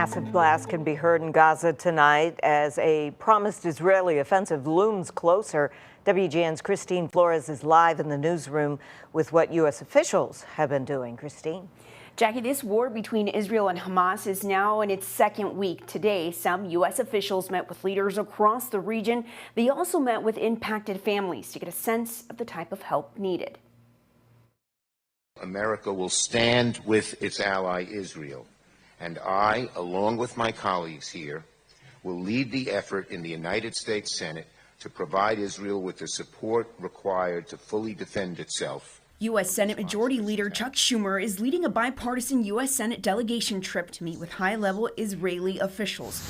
massive blast can be heard in Gaza tonight as a promised Israeli offensive looms closer. WGN's Christine Flores is live in the newsroom with what U.S. officials have been doing. Christine. Jackie, this war between Israel and Hamas is now in its second week. Today, some U.S. officials met with leaders across the region. They also met with impacted families to get a sense of the type of help needed. America will stand with its ally Israel, and I, along with my colleagues here, will lead the effort in the United States Senate to provide Israel with the support required to fully defend itself. U.S. Senate Majority Leader Chuck Schumer is leading a bipartisan U.S. Senate delegation trip to meet with high-level Israeli officials.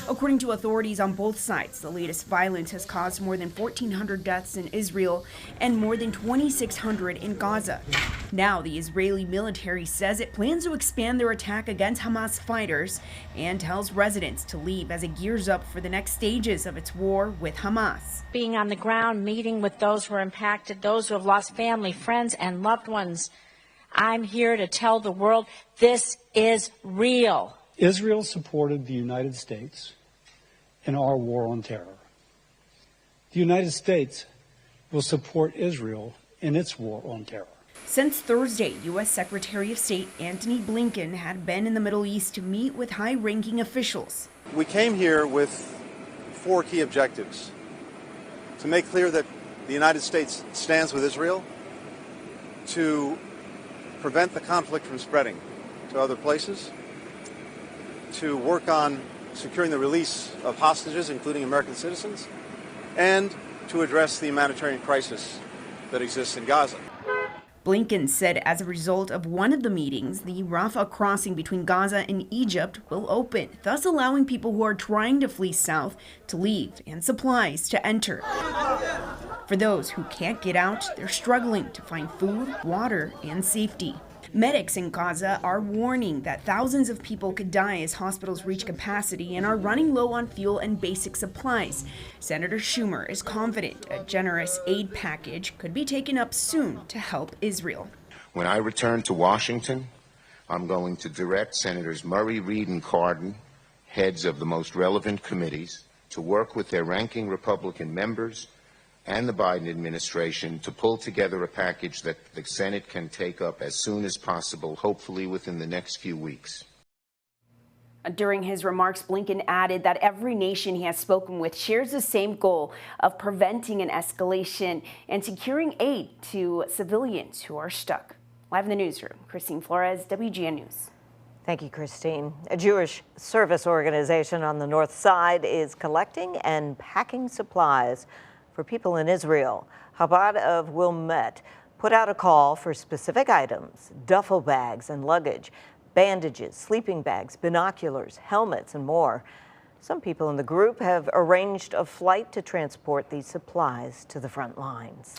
According to authorities on both sides, the latest violence has caused more than 1,400 deaths in Israel and more than 2,600 in Gaza. Now, the Israeli military says it plans to expand their attack against Hamas fighters and tells residents to leave as it gears up for the next stages of its war with Hamas. Being on the ground, meeting with those who are impacted, those who have lost family, friends, and loved ones, I'm here to tell the world this is real. Israel supported the United States in our war on terror. The United States will support Israel in its war on terror. Since Thursday, U.S. Secretary of State Antony Blinken had been in the Middle East to meet with high-ranking officials. We came here with 4 key objectives: to make clear that the United States stands with Israel, to prevent the conflict from spreading to other places, to work on securing the release of hostages, including American citizens, and to address the humanitarian crisis that exists in Gaza. Blinken said as a result of one of the meetings, the Rafah crossing between Gaza and Egypt will open, thus allowing people who are trying to flee south to leave and supplies to enter. For those who can't get out, they're struggling to find food, water, and safety. Medics in Gaza are warning that thousands of people could die as hospitals reach capacity and are running low on fuel and basic supplies. Senator Schumer is confident a generous aid package could be taken up soon to help Israel. When I return to Washington, I'm going to direct Senators Murray, Reid, and Cardin, heads of the most relevant committees, to work with their ranking Republican members and the Biden administration to pull together a package that the Senate can take up as soon as possible, hopefully within the next few weeks. During his remarks, Blinken added that every nation he has spoken with shares the same goal of preventing an escalation and securing aid to civilians who are stuck. Live in the newsroom, Christine Flores, WGN News. Thank you, Christine. A Jewish service organization on the north side is collecting and packing supplies for people in Israel. Chabad of Wilmette put out a call for specific items: duffel bags and luggage, bandages, sleeping bags, binoculars, helmets, and more. Some people in the group have arranged a flight to transport these supplies to the front lines.